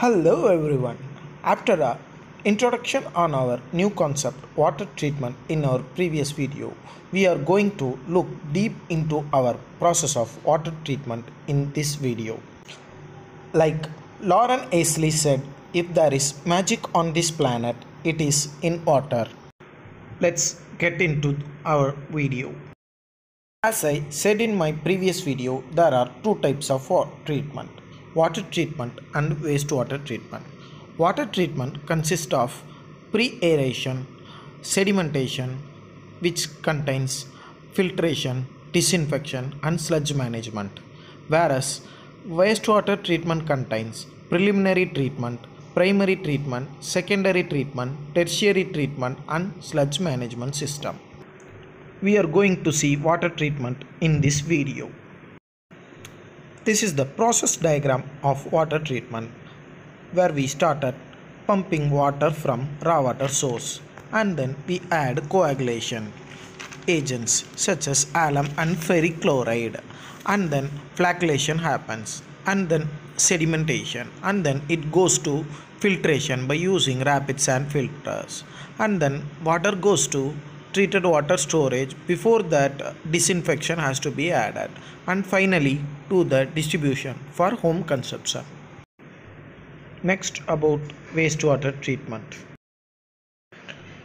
Hello everyone. After a introduction on our new concept water treatment in our previous video, we are going to look deep into our process of water treatment in this video. Like Lauren Aisley said, if there is magic on this planet, it is in water. Let's get into our video. As I said in my previous video, there are two types of water treatment and wastewater treatment. Water treatment consists of pre-aeration, sedimentation, which contains filtration, disinfection, and sludge management, whereas wastewater treatment contains preliminary treatment, primary treatment, secondary treatment, tertiary treatment, and sludge management system. We are going to see water treatment in this video. This is the process diagram of water treatment, where we started pumping water from raw water source, and then we add coagulation agents such as alum and ferric chloride, and then flocculation happens, and then sedimentation, and then it goes to filtration by using rapid sand filters, and then water goes to treated water storage. Before that, disinfection has to be added, and finally to the distribution for home consumption. Next, about wastewater treatment.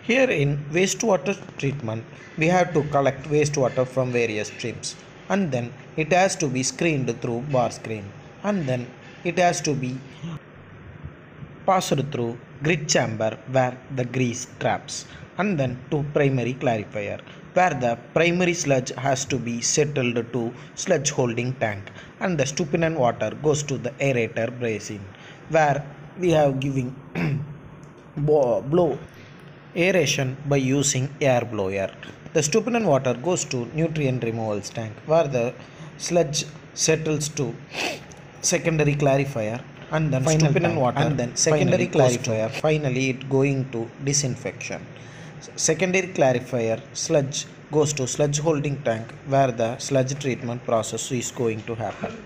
Here in wastewater treatment, we have to collect wastewater from various streams, and then it has to be screened through bar screen, and then it has to be passed through grit chamber where the grease traps, and then to primary clarifier where the primary sludge has to be settled to sludge holding tank, and the stupendous water goes to the aerator basin where we have giving blow aeration by using air blower. The stupendous water goes to nutrient removal tank where the sludge settles to secondary clarifier, and then stupendous water, and then secondary clarifier, finally it going to disinfection. Secondary clarifier sludge goes to sludge holding tank where the sludge treatment process is going to happen.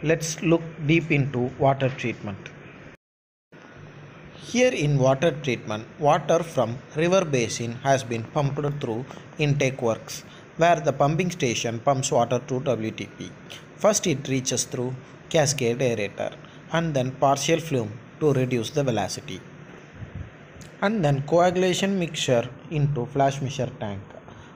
Let's look deep into water treatment. Here in water treatment, water from river basin has been pumped through intake works where the pumping station pumps water to WTP. First it reaches through cascade aerator, and then partial flume to reduce the velocity, and then coagulation mixture into flash measure tank,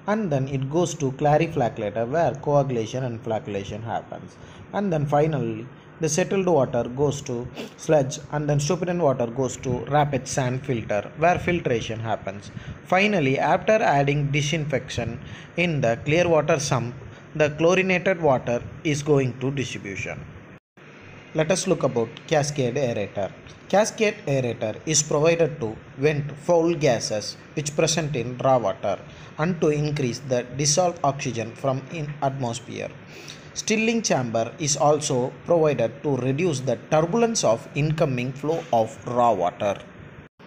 and then it goes to clariflacculator where coagulation and flocculation happens, and then finally the settled water goes to sludge, and then stupendous water goes to rapid sand filter where filtration happens. Finally, after adding disinfection in the clear water sump, the chlorinated water is going to distribution. Let us look about cascade aerator. Cascade aerator is provided to vent foul gases which present in raw water and to increase the dissolved oxygen from in atmosphere. Stilling chamber is also provided to reduce the turbulence of incoming flow of raw water.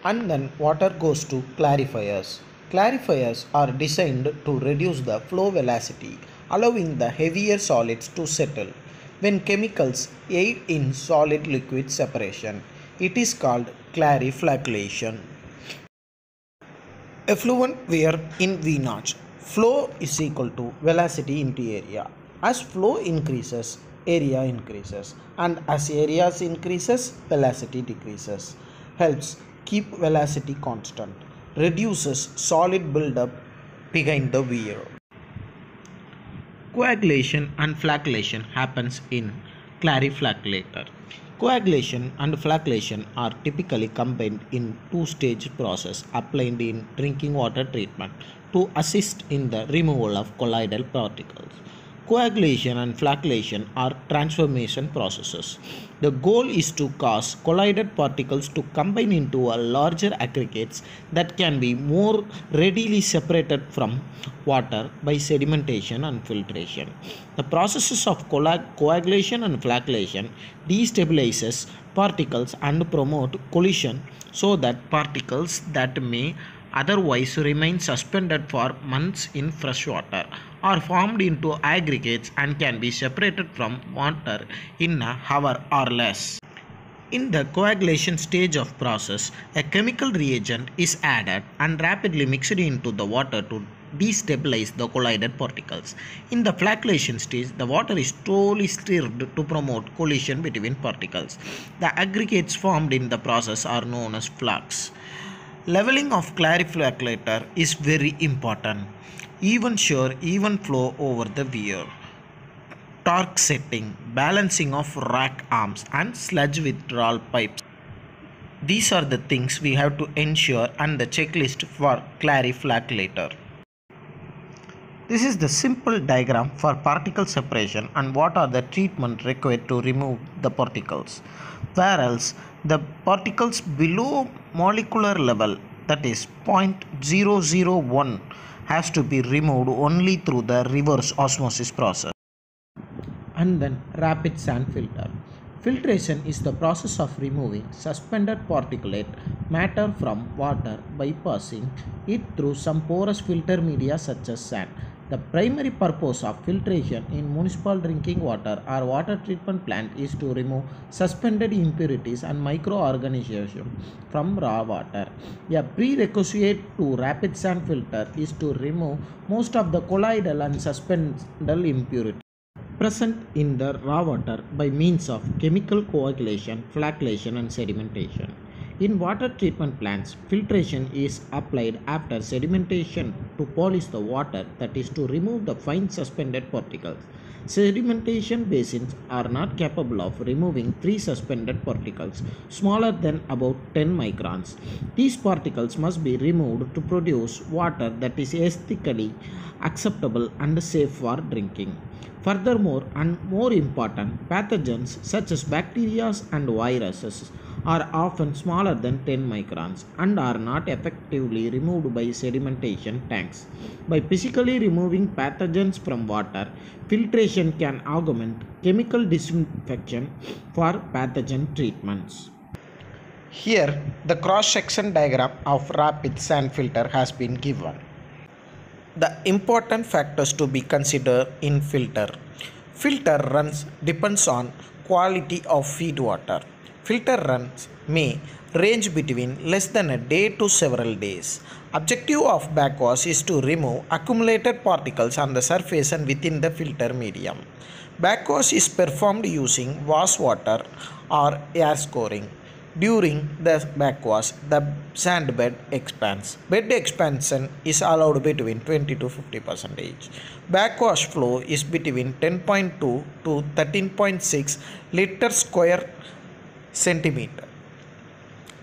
And then water goes to clarifiers. Clarifiers are designed to reduce the flow velocity, allowing the heavier solids to settle. When chemicals aid in solid liquid separation, it is called clariflocculation. Effluent wear in V notch. Flow is equal to velocity into area. As flow increases, area increases, and as areas increases, velocity decreases. Helps keep velocity constant. Reduces solid buildup behind the weir. Coagulation and flocculation happens in clariflacculator. Coagulation and flocculation are typically combined in two-stage process applied in drinking water treatment to assist in the removal of colloidal particles. Coagulation and flocculation are transformation processes. The goal is to cause colloidal particles to combine into a larger aggregates that can be more readily separated from water by sedimentation and filtration. The processes of coagulation and flocculation destabilizes particles and promote collision so that particles that may otherwise remain suspended for months in fresh water are formed into aggregates and can be separated from water in an hour or less. In the coagulation stage of process, a chemical reagent is added and rapidly mixed into the water to destabilize the collided particles. In the flocculation stage, the water is slowly stirred to promote collision between particles. The aggregates formed in the process are known as flux. Leveling of clariflocculator is very important. Even shear, even flow over the weir. Torque setting, balancing of rack arms and sludge withdrawal pipes. These are the things we have to ensure and the checklist for clariflocculator. This is the simple diagram for particle separation and what are the treatment required to remove the particles. Whereas the particles below molecular level, that is 0.001, has to be removed only through the reverse osmosis process. And then rapid sand filter. Filtration is the process of removing suspended particulate matter from water by passing it through some porous filter media such as sand. The primary purpose of filtration in municipal drinking water or water treatment plant is to remove suspended impurities and microorganisms from raw water. A prerequisite to rapid sand filter is to remove most of the colloidal and suspended impurities present in the raw water by means of chemical coagulation, flocculation and sedimentation. In water treatment plants, filtration is applied after sedimentation to polish the water, that is to remove the fine suspended particles. Sedimentation basins are not capable of removing free suspended particles smaller than about 10 microns. These particles must be removed to produce water that is aesthetically acceptable and safe for drinking. Furthermore, and more important, pathogens such as bacteria and viruses are often smaller than 10 microns and are not effectively removed by sedimentation tanks. By physically removing pathogens from water, filtration can augment chemical disinfection for pathogen treatments. Here, the cross-section diagram of rapid sand filter has been given. The important factors to be considered in filter. Filter runs depends on quality of feed water. Filter runs may range between less than a day to several days. Objective of backwash is to remove accumulated particles on the surface and within the filter medium. Backwash is performed using wash water or air scoring. During the backwash, the sand bed expands. Bed expansion is allowed between 20 to 50%. Backwash flow is between 10.2 to 13.6 liters square centimeter.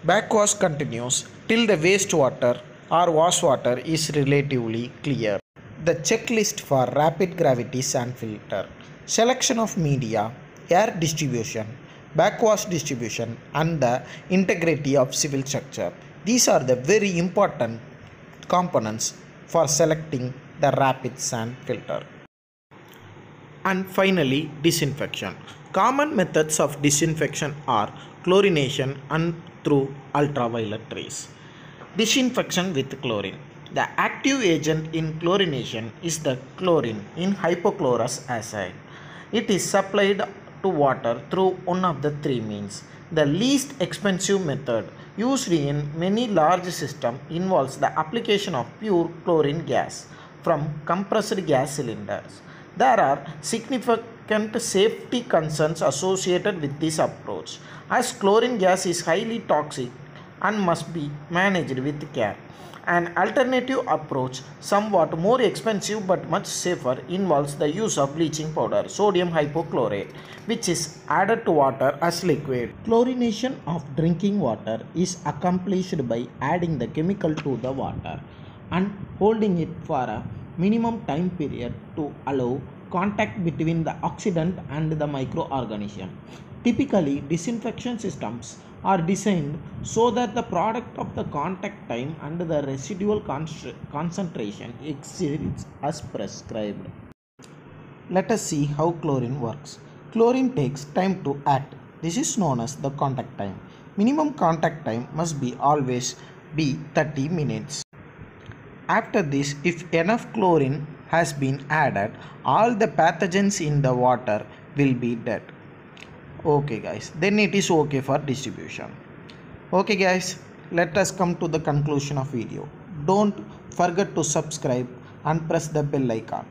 Backwash continues till the wastewater or wash water is relatively clear. The checklist for rapid gravity sand filter. Selection of media, air distribution, backwash distribution and the integrity of civil structure. These are the very important components for selecting the rapid sand filter. And finally, disinfection. Common methods of disinfection are chlorination and through ultraviolet rays. Disinfection with chlorine. The active agent in chlorination is the chlorine in hypochlorous acid. It is supplied to water through one of the three means. The least expensive method used in many large systems involves the application of pure chlorine gas from compressed gas cylinders. There are significant safety concerns associated with this approach, as chlorine gas is highly toxic and must be managed with care. An alternative approach, somewhat more expensive but much safer, involves the use of bleaching powder, sodium hypochlorite, which is added to water as liquid. Chlorination of drinking water is accomplished by adding the chemical to the water and holding it for a minimum time period to allow contact between the oxidant and the microorganism. Typically, disinfection systems are designed so that the product of the contact time and the residual concentration exceeds as prescribed. Let us see how chlorine works. Chlorine takes time to act. This is known as the contact time. Minimum contact time must be always be 30 minutes. After this, if enough chlorine has been added, all the pathogens in the water will be dead. Okay guys, then it is okay for distribution. Okay guys, let us come to the conclusion of video. Don't forget to subscribe and press the bell icon.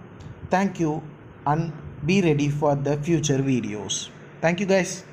Thank you and be ready for the future videos. Thank you guys.